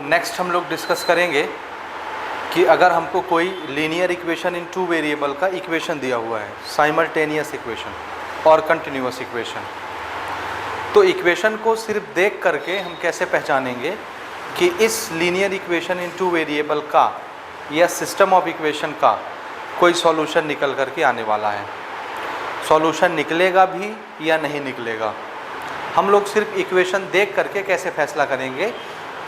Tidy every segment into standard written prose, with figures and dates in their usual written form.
Next हम लोग discuss करेंगे कि अगर हमको कोई linear equation in two variable का इक्वेशन दिया हुआ है, साइमल्टेनियस इक्वेशन और कंटिन्यूअस इक्वेशन, तो इक्वेशन को सिर्फ देख करके हम कैसे पहचानेंगे कि इस linear equation in two variable का या सिस्टम ऑफ इक्वेशन का कोई सॉल्यूशन निकल करके आने वाला है। सॉल्यूशन निकलेगा भी या नहीं निकलेगा, हम लोग सिर्फ इक्वेशन देख करके कैसे फैसला करेंगे,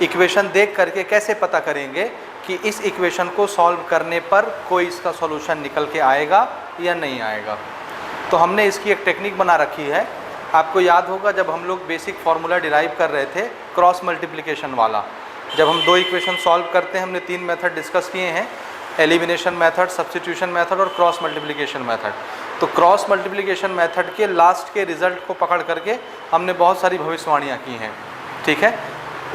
इक्वेशन देख करके कैसे पता करेंगे कि इस इक्वेशन को सॉल्व करने पर कोई इसका सॉल्यूशन निकल के आएगा या नहीं आएगा। तो हमने इसकी एक टेक्निक बना रखी है। आपको याद होगा जब हम लोग बेसिक फार्मूला डिराइव कर रहे थे क्रॉस मल्टीप्लिकेशन वाला, जब हम दो इक्वेशन सॉल्व करते हैं, हमने 3 मेथड डिस्कस किए हैं, एलिमिनेशन मेथड, सब्स्टिट्यूशन मेथड और क्रॉस मल्टीप्लिकेशन मेथड। तो क्रॉस मल्टीप्लिकेशन मेथड के लास्ट के रिजल्ट को पकड़ करके हमने बहुत सारी भविष्यवाणियाँ की हैं, ठीक है।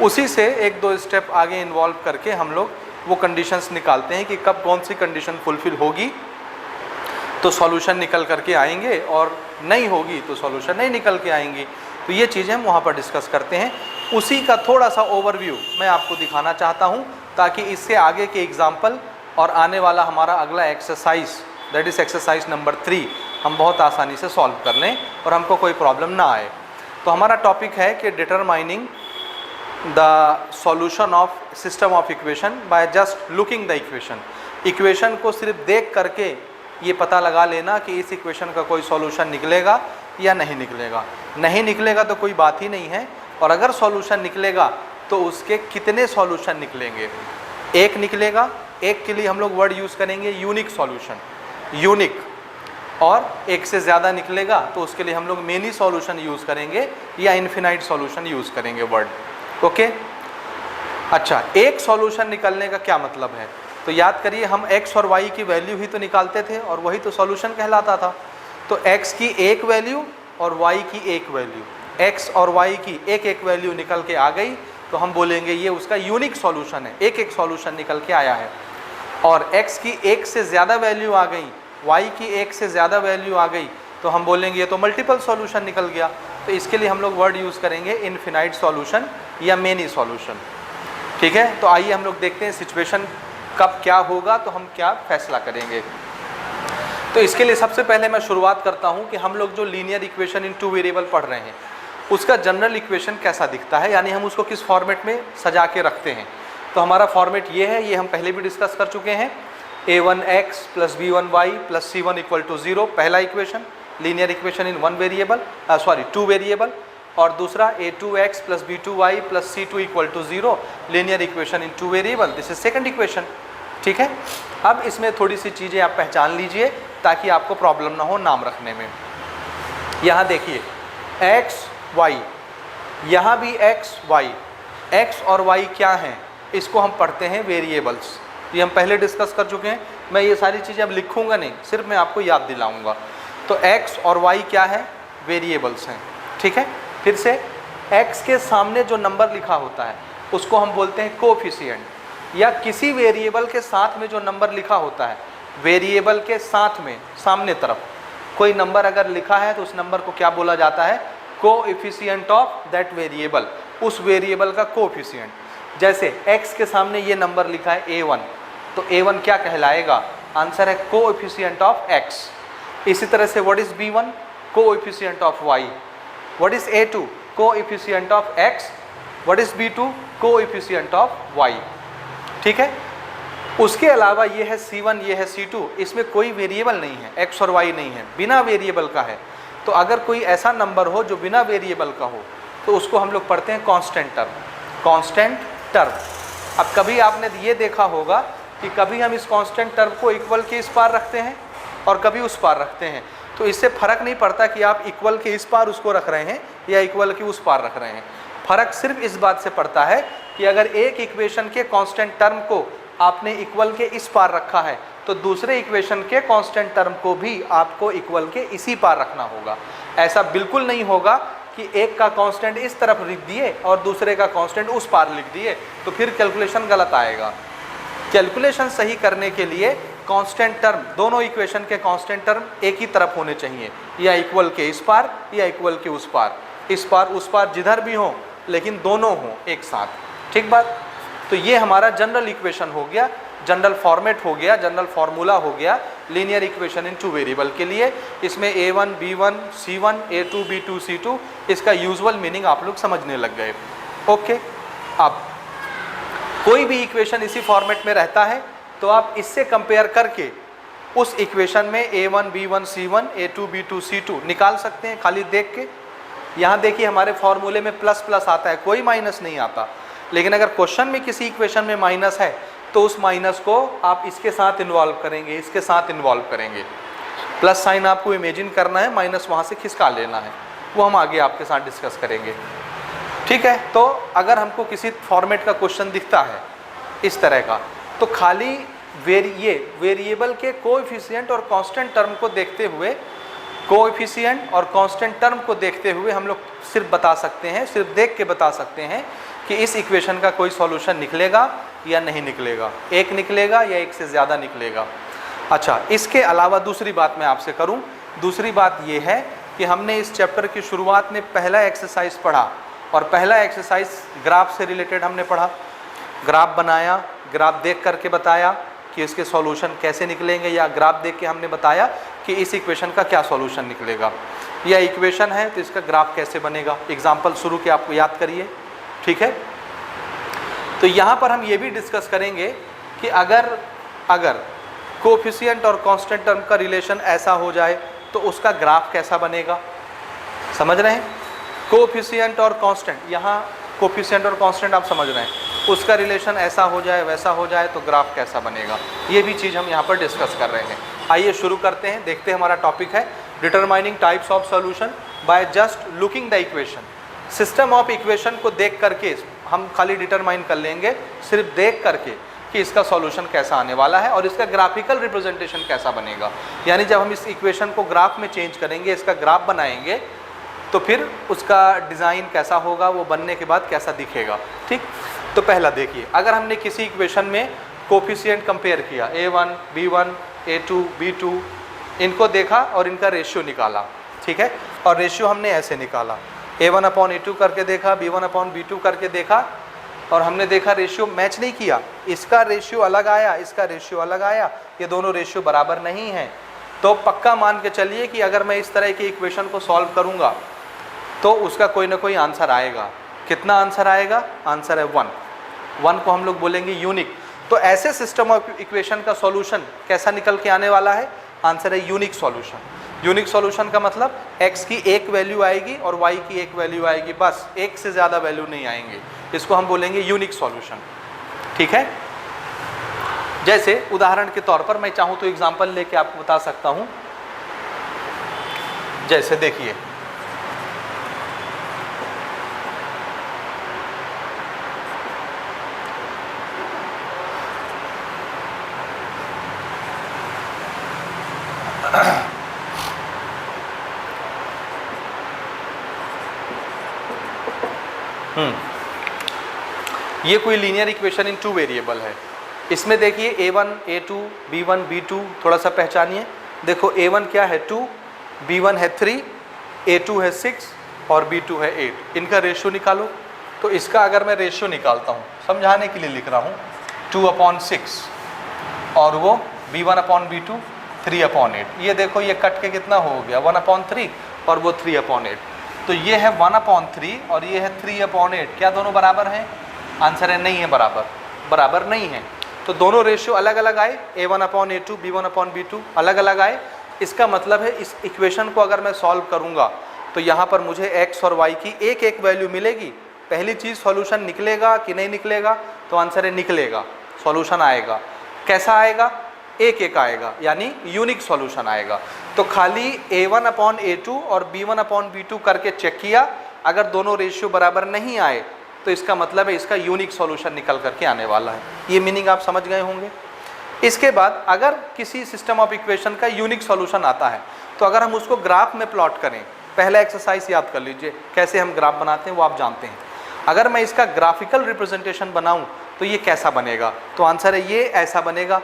उसी से 1-2 स्टेप आगे इन्वॉल्व करके हम लोग वो कंडीशंस निकालते हैं कि कब कौन सी कंडीशन फुलफिल होगी तो सॉल्यूशन निकल करके आएंगे और नहीं होगी तो सॉल्यूशन नहीं निकल के आएंगी। तो ये चीज़ें हम वहाँ पर डिस्कस करते हैं। उसी का थोड़ा सा ओवरव्यू मैं आपको दिखाना चाहता हूँ ताकि इससे आगे के एग्जाम्पल और आने वाला हमारा अगला exercise, that is exercise number 3, हम बहुत आसानी से सॉल्व कर लें और हमको कोई प्रॉब्लम ना आए। तो हमारा टॉपिक है कि determining the solution of system of equation by just looking the equation. Equation को सिर्फ देख करके ये पता लगा लेना कि इस इक्वेशन का कोई सॉल्यूशन निकलेगा या नहीं निकलेगा। नहीं निकलेगा तो कोई बात ही नहीं है, और अगर सॉल्यूशन निकलेगा तो उसके कितने सॉल्यूशन निकलेंगे। एक निकलेगा, एक के लिए हम लोग वर्ड यूज़ करेंगे यूनिक सॉल्यूशन, यूनिक, और एक से ज़्यादा निकलेगा तो उसके लिए हम लोग मेनी सॉल्यूशन यूज़ करेंगे या इन्फिनाइट सॉल्यूशन यूज़ करेंगे वर्ड, ओके। अच्छा, एक सॉल्यूशन निकलने का क्या मतलब है, तो याद करिए हम x और y की वैल्यू ही तो निकालते थे और वही तो सॉल्यूशन कहलाता था। तो x की एक वैल्यू और y की एक वैल्यू, x और y की एक एक वैल्यू निकल के आ गई तो हम बोलेंगे ये उसका यूनिक सॉल्यूशन है, एक एक सॉल्यूशन निकल के आया है। और x की एक से ज़्यादा वैल्यू आ गई, y की एक से ज़्यादा वैल्यू आ गई तो हम बोलेंगे ये तो मल्टीपल सॉल्यूशन निकल गया। तो इसके लिए हम लोग वर्ड यूज़ करेंगे इनफिनाइट सॉल्यूशन या मेनी सॉल्यूशन, ठीक है। तो आइए हम लोग देखते हैं सिचुएशन कब क्या होगा तो हम क्या फैसला करेंगे। तो इसके लिए सबसे पहले मैं शुरुआत करता हूं कि हम लोग जो linear equation in two variable पढ़ रहे हैं उसका जनरल इक्वेशन कैसा दिखता है, यानी हम उसको किस फॉर्मेट में सजा के रखते हैं। तो हमारा फॉर्मेट ये है, ये हम पहले भी डिस्कस कर चुके हैं। a1x + b1y + c1 = 0 पहला equation, linear equation in two variable. और दूसरा a2x + b2y + c2 = 0 linear equation in two variable, this is second equation, ठीक है। अब इसमें थोड़ी सी चीज़ें आप पहचान लीजिए ताकि आपको प्रॉब्लम ना हो नाम रखने में। यहाँ देखिए x y, यहाँ भी x y, x और y क्या हैं इसको हम पढ़ते हैं वेरिएबल्स। ये हम पहले डिस्कस कर चुके हैं, मैं ये सारी चीज़ें अब लिखूँगा नहीं, सिर्फ मैं आपको याद दिलाऊँगा। तो x और y क्या है, वेरिएबल्स हैं, ठीक है। फिर से x के सामने जो नंबर लिखा होता है उसको हम बोलते हैं कोएफिशिएंट, या किसी वेरिएबल के साथ में जो नंबर लिखा होता है, वेरिएबल के साथ में सामने तरफ कोई नंबर अगर लिखा है तो उस नंबर को क्या बोला जाता है, कोएफिशिएंट ऑफ दैट वेरिएबल, उस वेरिएबल का कोएफिशिएंट। जैसे x के सामने ये नंबर लिखा है a1, तो a1 क्या कहलाएगा, आंसर है कोएफिशिएंट ऑफ x। इसी तरह से what is b1, coefficient of y, what is a2, coefficient of x, what is b2, coefficient of y, ठीक है। उसके अलावा ये है c1, ये है c2, इसमें कोई वेरिएबल नहीं है, x और y नहीं है, बिना वेरिएबल का है। तो अगर कोई ऐसा नंबर हो जो बिना वेरिएबल का हो तो उसको हम लोग पढ़ते हैं कांस्टेंट टर्म, कांस्टेंट टर्म। अब कभी आपने ये देखा होगा कि कभी हम इस कांस्टेंट टर्म को इक्वल के इस पार रखते हैं और कभी उस पार रखते हैं, तो इससे फ़र्क नहीं पड़ता कि आप इक्वल के इस पार उसको रख रहे हैं या इक्वल के उस पार रख रहे हैं। फ़र्क सिर्फ इस बात से पड़ता है कि अगर एक इक्वेशन के कांस्टेंट टर्म को आपने इक्वल के इस पार रखा है तो दूसरे इक्वेशन के कांस्टेंट टर्म को भी आपको इक्वल के इसी पार रखना होगा। ऐसा बिल्कुल नहीं होगा कि एक का कांस्टेंट इस तरफ लिख दिए और दूसरे का कांस्टेंट उस पार लिख दिए, तो फिर कैलकुलेशन गलत आएगा। कैलकुलेशन सही करने के लिए कांस्टेंट टर्म, दोनों इक्वेशन के कांस्टेंट टर्म एक ही तरफ होने चाहिए, या इक्वल के इस पार या इक्वल के उस पार, इस पार उस पार जिधर भी हो लेकिन दोनों हों एक साथ, ठीक बात। तो ये हमारा जनरल इक्वेशन हो गया, जनरल फॉर्मेट हो गया, जनरल फार्मूला हो गया linear equation in two variable के लिए। इसमें a1 b1 c1 a2 b2 c2 इसका यूजुअल मीनिंग आप लोग समझने लग गए। ओके, अब कोई भी इक्वेशन इसी फॉर्मेट में रहता है तो आप इससे कंपेयर करके उस इक्वेशन में a1 b1 c1 a2 b2 c2 निकाल सकते हैं खाली देख के। यहाँ देखिए हमारे फॉर्मूले में प्लस प्लस आता है, कोई माइनस नहीं आता। लेकिन अगर क्वेश्चन में किसी इक्वेशन में माइनस है तो उस माइनस को आप इसके साथ इन्वॉल्व करेंगे, इसके साथ इन्वॉल्व करेंगे। प्लस साइन आपको इमेजिन करना है, माइनस वहाँ से खिसका लेना है, वो हम आगे आपके साथ डिस्कस करेंगे। ठीक है, तो अगर हमको किसी फॉर्मेट का क्वेश्चन दिखता है इस तरह का, तो खाली वेरिएबल के कोएफिशिएंट और कांस्टेंट टर्म को देखते हुए, कोएफिशिएंट और कांस्टेंट टर्म को देखते हुए हम लोग सिर्फ बता सकते हैं, सिर्फ देख के बता सकते हैं कि इस इक्वेशन का कोई सॉल्यूशन निकलेगा या नहीं निकलेगा, एक निकलेगा या एक से ज़्यादा निकलेगा। अच्छा, इसके अलावा दूसरी बात मैं आपसे करूं, दूसरी बात ये है कि हमने इस चैप्टर की शुरुआत में पहला एक्सरसाइज पढ़ा, और पहला एक्सरसाइज ग्राफ से रिलेटेड हमने पढ़ा। ग्राफ बनाया, ग्राफ देख करके बताया कि इसके सॉल्यूशन कैसे निकलेंगे, या ग्राफ देख के हमने बताया कि इस इक्वेशन का क्या सॉल्यूशन निकलेगा। या इक्वेशन है तो इसका ग्राफ कैसे बनेगा, एग्जाम्पल शुरू के आपको याद करिए। ठीक है, तो यहाँ पर हम ये भी डिस्कस करेंगे कि अगर कोएफिशिएंट और कांस्टेंट टर्म का रिलेशन ऐसा हो जाए तो उसका ग्राफ कैसा बनेगा। समझ रहे हैं, कोएफिशिएंट और कांस्टेंट, यहाँ कोएफिशिएंट और कांस्टेंट आप समझ रहे हैं, उसका रिलेशन ऐसा हो जाए वैसा हो जाए तो ग्राफ कैसा बनेगा, ये भी चीज़ हम यहाँ पर डिस्कस कर रहे हैं। आइए शुरू करते हैं, देखते हैं। हमारा टॉपिक है determining types of solution by just looking the equation. System of equation को देख करके हम खाली डिटरमाइन कर लेंगे, सिर्फ देख करके कि इसका सॉल्यूशन कैसा आने वाला है और इसका ग्राफिकल रिप्रेजेंटेशन कैसा बनेगा। यानी जब हम इस इक्वेशन को ग्राफ में चेंज करेंगे, इसका ग्राफ बनाएंगे, तो फिर उसका डिज़ाइन कैसा होगा, वो बनने के बाद कैसा दिखेगा। ठीक, तो पहला देखिए, अगर हमने किसी इक्वेशन में कोएफिशिएंट कंपेयर किया, a1 b1 a2 b2, इनको देखा और इनका रेशियो निकाला। ठीक है, और रेशियो हमने ऐसे निकाला, a1 अपॉन a2 करके देखा, b1 अपॉन b2 करके देखा, और हमने देखा रेशियो मैच नहीं किया, इसका रेशियो अलग आया, इसका रेशियो अलग आया, ये दोनों रेशियो बराबर नहीं हैं। तो पक्का मान के चलिए कि अगर मैं इस तरह की इक्वेशन को सॉल्व करूँगा तो उसका कोई ना कोई आंसर आएगा। कितना आंसर आएगा? आंसर है 1 को हम लोग बोलेंगे यूनिक। तो ऐसे सिस्टम ऑफ इक्वेशन का सॉल्यूशन कैसा निकल के आने वाला है? आंसर है यूनिक सॉल्यूशन। यूनिक सॉल्यूशन का मतलब x की एक वैल्यू आएगी और y की एक वैल्यू आएगी, बस, एक से ज़्यादा वैल्यू नहीं आएंगे। इसको हम बोलेंगे यूनिक सॉल्यूशन। ठीक है, जैसे उदाहरण के तौर पर मैं चाहूँ तो एग्जांपल लेके आपको बता सकता हूँ। जैसे देखिए, ये कोई linear equation in two variable है। इसमें देखिए a1 a2 b1 b2 थोड़ा सा पहचानिए। देखो a1 क्या है 2, b1 है 3, a2 है 6 और b2 है 8। इनका रेशियो निकालो। तो इसका अगर मैं रेशियो निकालता हूँ, समझाने के लिए लिख रहा हूँ, 2/6 और वो b1 अपॉन b2 3/8। ये देखो ये कट के कितना हो गया 1/3 और वो 3/8। तो ये है 1/3 और ये है 3/8। क्या दोनों बराबर हैं? आंसर है नहीं है, बराबर नहीं है। तो दोनों रेशियो अलग अलग आए, a1/a2 b1/b2 अलग अलग आए। इसका मतलब है इस इक्वेशन को अगर मैं सॉल्व करूंगा तो यहाँ पर मुझे x और y की एक एक वैल्यू मिलेगी। पहली चीज़, सॉल्यूशन निकलेगा कि नहीं निकलेगा? तो आंसर है निकलेगा, सॉल्यूशन आएगा। कैसा आएगा? एक एक आएगा, यानी यूनिक सॉल्यूशन आएगा। तो खाली a1/a2 और b1/b2 करके चेक किया, अगर दोनों रेशियो बराबर नहीं आए तो इसका मतलब है इसका यूनिक सॉल्यूशन निकल करके आने वाला है। ये मीनिंग आप समझ गए होंगे। इसके बाद अगर किसी सिस्टम ऑफ इक्वेशन का यूनिक सॉल्यूशन आता है तो अगर हम उसको ग्राफ में प्लॉट करें, पहला एक्सरसाइज याद कर लीजिए, कैसे हम ग्राफ बनाते हैं वो आप जानते हैं। अगर मैं इसका ग्राफिकल रिप्रेजेंटेशन बनाऊं तो ये कैसा बनेगा? तो आंसर है ये ऐसा बनेगा।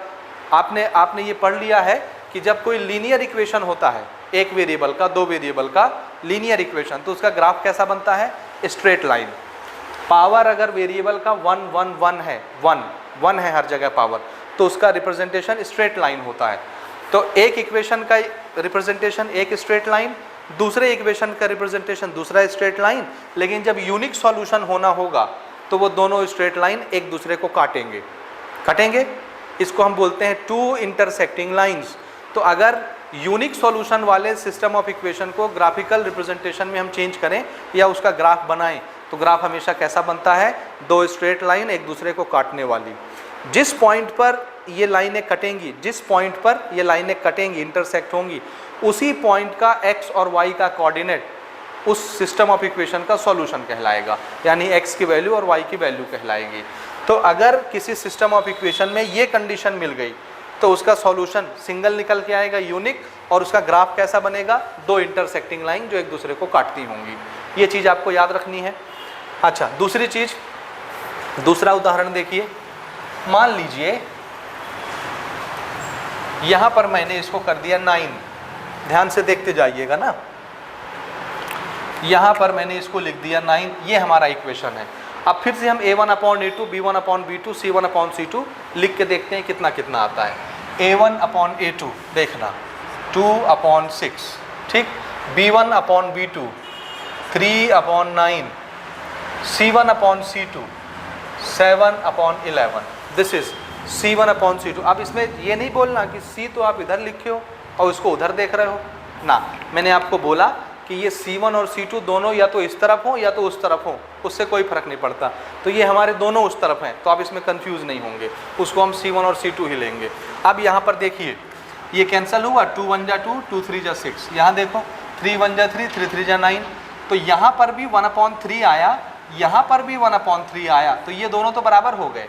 आपने ये पढ़ लिया है कि जब कोई लीनियर इक्वेशन होता है, एक वेरिएबल का, दो वेरिएबल का लीनियर इक्वेशन, तो उसका ग्राफ कैसा बनता है? Straight line. पावर अगर वेरिएबल का 1 1 1 है, 1 है हर जगह पावर, तो उसका रिप्रेजेंटेशन स्ट्रेट लाइन होता है। तो एक इक्वेशन का रिप्रेजेंटेशन एक स्ट्रेट लाइन, दूसरे इक्वेशन का रिप्रेजेंटेशन दूसरा स्ट्रेट लाइन, लेकिन जब यूनिक सॉल्यूशन होना होगा तो वो दोनों स्ट्रेट लाइन एक दूसरे को काटेंगे। इसको हम बोलते हैं टू इंटरसेक्टिंग लाइंस। तो अगर यूनिक सॉल्यूशन वाले सिस्टम ऑफ इक्वेशन को ग्राफिकल रिप्रेजेंटेशन में हम चेंज करें या उसका ग्राफ बनाएं, तो ग्राफ हमेशा कैसा बनता है? दो स्ट्रेट लाइन एक दूसरे को काटने वाली। जिस पॉइंट पर ये लाइनें कटेंगी, इंटरसेक्ट होंगी, उसी पॉइंट का एक्स और वाई का कोऑर्डिनेट उस सिस्टम ऑफ इक्वेशन का सॉल्यूशन कहलाएगा, यानी एक्स की वैल्यू और वाई की वैल्यू कहलाएगी। तो अगर किसी सिस्टम ऑफ इक्वेशन में ये कंडीशन मिल गई तो उसका सॉल्यूशन सिंगल निकल के आएगा, यूनिक, और उसका ग्राफ कैसा बनेगा? दो इंटरसेक्टिंग लाइन जो एक दूसरे को काटती होंगी। ये चीज़ आपको याद रखनी है। अच्छा, दूसरी चीज़, दूसरा उदाहरण देखिए। मान लीजिए यहाँ पर मैंने इसको कर दिया 9, ध्यान से देखते जाइएगा ना। यहाँ पर मैंने इसको लिख दिया 9, ये हमारा इक्वेशन है। अब फिर से हम a1/a2, b1/b2, c1/c2 लिख के देखते हैं कितना कितना आता है। a1/a2 देखना 2/6, ठीक, b1/b2 3/9, c1/c2 7/11। This is c1/c2। अब इसमें ये नहीं बोलना कि c तो आप इधर लिखे हो और उसको उधर देख रहे हो ना। मैंने आपको बोला कि ये c1 और c2 दोनों या तो इस तरफ हो या तो उस तरफ हो, उससे कोई फर्क नहीं पड़ता। तो ये हमारे दोनों उस तरफ हैं, तो आप इसमें कंफ्यूज नहीं होंगे, उसको हम c1 और c2 ही लेंगे। अब यहाँ पर देखिए ये कैंसिल हुआ, 2 1 जा 2, 2 3 जा 6। यहाँ देखो 3 1 जा 3, 3 3 जा 9। तो यहाँ पर भी 1/3 आया, यहाँ पर भी 1/3 आया, तो ये दोनों तो बराबर हो गए।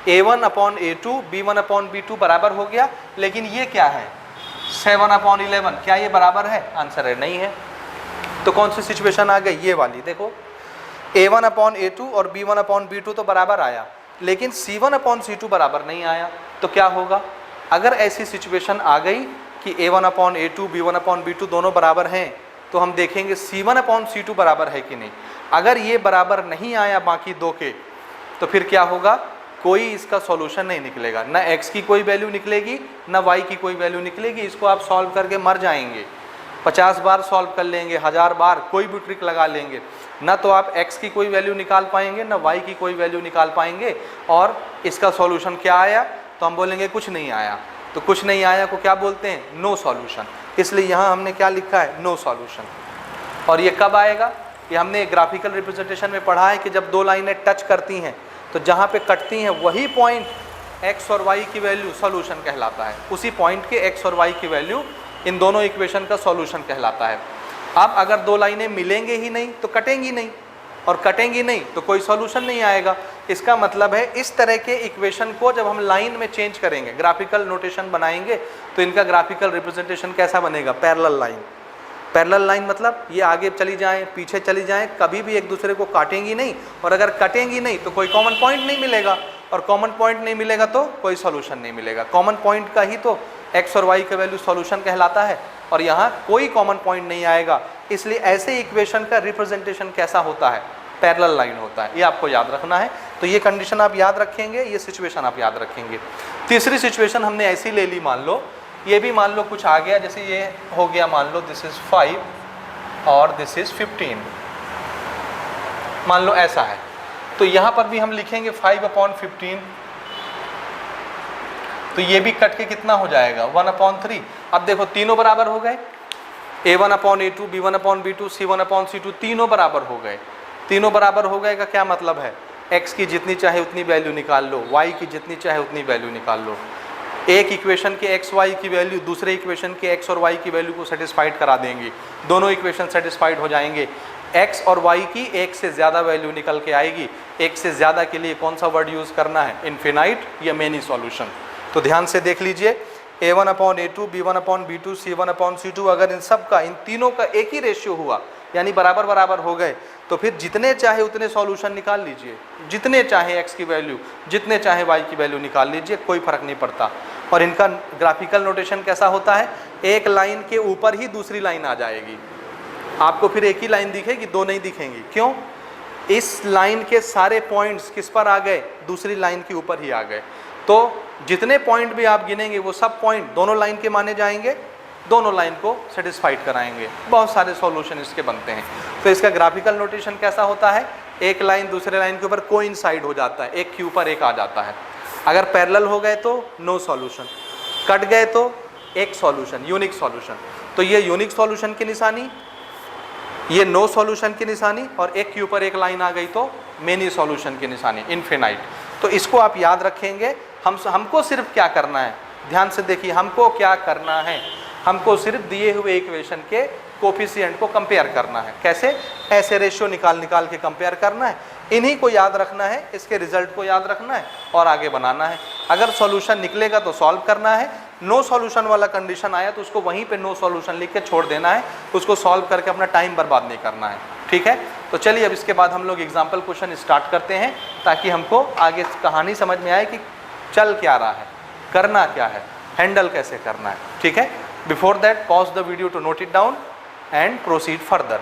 a1/a2, b1/b2 बराबर हो गया, लेकिन ये क्या है? 7/11। क्या ये बराबर है? आंसर है नहीं है। तो कौन सी सिचुएशन आ गई? ये वाली देखो, a1/a2 और b1/b2 तो बराबर आया, लेकिन c1/c2 बराबर नहीं आया। तो क्या होगा? अगर ऐसी सिचुएशन आ गई कि a1/a2, b1/b2 दोनों बराबर हैं, तो हम देखेंगे c1/c2 बराबर है कि नहीं। अगर ये बराबर नहीं आया बाकी दो के, तो फिर क्या होगा? कोई इसका सॉल्यूशन नहीं निकलेगा, ना x की कोई वैल्यू निकलेगी ना y की कोई वैल्यू निकलेगी। इसको आप सॉल्व करके मर जाएंगे, 50 बार सॉल्व कर लेंगे, 1000 बार, कोई भी ट्रिक लगा लेंगे, ना तो आप x की कोई वैल्यू निकाल पाएंगे ना y की कोई वैल्यू निकाल पाएंगे। और इसका सॉल्यूशन क्या आया? तो हम बोलेंगे कुछ नहीं आया। तो कुछ नहीं आया को क्या बोलते हैं? No solution. इसलिए यहाँ हमने क्या लिखा है? No solution. और ये कब आएगा? ये हमने ग्राफिकल रिप्रेजेंटेशन में पढ़ा है कि जब दो लाइनें टच करती हैं तो जहाँ पे कटती हैं वही पॉइंट x और y की वैल्यू सॉल्यूशन कहलाता है। उसी पॉइंट के x और y की वैल्यू इन दोनों इक्वेशन का सॉल्यूशन कहलाता है। अब अगर दो लाइनें मिलेंगे ही नहीं तो कटेंगी नहीं, और कटेंगी नहीं तो कोई सॉल्यूशन नहीं आएगा। इसका मतलब है इस तरह के इक्वेशन को जब हम लाइन में चेंज करेंगे, ग्राफिकल नोटेशन बनाएंगे, तो इनका ग्राफिकल रिप्रेजेंटेशन कैसा बनेगा? Parallel line. पैरेलल लाइन मतलब ये आगे चली जाएं, पीछे चली जाएं, कभी भी एक दूसरे को काटेंगी नहीं, और अगर कटेंगी नहीं तो कोई कॉमन पॉइंट नहीं मिलेगा, और कॉमन पॉइंट नहीं मिलेगा तो कोई सॉल्यूशन नहीं मिलेगा। कॉमन पॉइंट का ही तो x और y का वैल्यू सॉल्यूशन कहलाता है, और यहाँ कोई कॉमन पॉइंट नहीं आएगा। इसलिए ऐसे इक्वेशन का रिप्रेजेंटेशन कैसा होता है? पैरेलल लाइन होता है। ये आपको याद रखना है। तो ये कंडीशन आप याद रखेंगे, ये सिचुएशन आप याद रखेंगे। तीसरी सिचुएशन हमने ऐसी ले ली, मान लो ये भी मान लो कुछ आ गया, जैसे ये हो गया, मान लो दिस इज 5 और दिस इज 15, मान लो ऐसा है। तो यहाँ पर भी हम लिखेंगे 5/15। तो ये भी कट के कितना हो जाएगा? 1/3। अब देखो तीनों बराबर हो गए, a1/a2, b1/b2, c1/c2 तीनों बराबर हो गए। तीनों बराबर हो गए का क्या मतलब है? x की जितनी चाहे उतनी वैल्यू निकाल लो, y की जितनी चाहे उतनी वैल्यू निकाल लो। एक इक्वेशन के x y की वैल्यू दूसरे इक्वेशन के x और y की वैल्यू को सेटिस्फाइड करा देंगी, दोनों इक्वेशन सेटिस्फाइड हो जाएंगे। x और y की एक से ज़्यादा वैल्यू निकल के आएगी। एक से ज़्यादा के लिए कौन सा वर्ड यूज़ करना है? इन्फिनाइट या मेनी सॉल्यूशन। तो ध्यान से देख लीजिए, a1/a2, b1/b2, c1/c2 अगर इन सब का, इन तीनों का एक ही रेशियो हुआ, यानी बराबर बराबर हो गए, तो फिर जितने चाहे उतने सॉल्यूशन निकाल लीजिए, जितने चाहे x की वैल्यू, जितने चाहे y की वैल्यू निकाल लीजिए, कोई फर्क नहीं पड़ता। और इनका ग्राफिकल नोटेशन कैसा होता है? एक लाइन के ऊपर ही दूसरी लाइन आ जाएगी। आपको फिर एक ही लाइन दिखेगी, दो नहीं दिखेंगी। क्यों? इस लाइन के सारे पॉइंट्स किस पर आ गए, दूसरी लाइन के ऊपर ही आ गए। तो जितने पॉइंट भी आप गिनेंगे वो सब पॉइंट दोनों लाइन के माने जाएंगे, दोनों लाइन को सेटिस्फाइड कराएंगे। बहुत सारे सॉल्यूशन इसके बनते हैं। तो इसका ग्राफिकल नोटेशन कैसा होता है, एक लाइन दूसरे लाइन के ऊपर कोइंसाइड हो जाता है, एक के ऊपर एक आ जाता है। अगर पैरेलल हो गए तो नो सॉल्यूशन, कट गए तो एक सॉल्यूशन, यूनिक सॉल्यूशन। तो ये यूनिक सॉल्यूशन की निशानी, ये नो सॉल्यूशन की निशानी, और एक के ऊपर एक लाइन आ गई तो मेनी सॉल्यूशन की निशानी, इनफिनाइट। तो इसको आप याद रखेंगे। हमको सिर्फ क्या करना है, ध्यान से देखिए, हमको क्या करना है, हमको सिर्फ दिए हुए इक्वेशन के कोफिशिएंट को कंपेयर करना है। कैसे, ऐसे रेशियो निकाल के कंपेयर करना है, इन्हीं को याद रखना है, इसके रिजल्ट को याद रखना है और आगे बनाना है। अगर सॉल्यूशन निकलेगा तो सॉल्व करना है, नो सॉल्यूशन वाला कंडीशन आया तो उसको वहीं पे नो सॉल्यूशन लिख के छोड़ देना है, उसको सॉल्व करके अपना टाइम बर्बाद नहीं करना है। ठीक है, तो चलिए अब इसके बाद हम लोग एग्जाम्पल क्वेश्चन स्टार्ट करते हैं, ताकि हमको आगे कहानी समझ में आए कि चल क्या रहा है, करना क्या है, हैंडल कैसे करना है। ठीक है, before that pause the video to note it down and proceed further.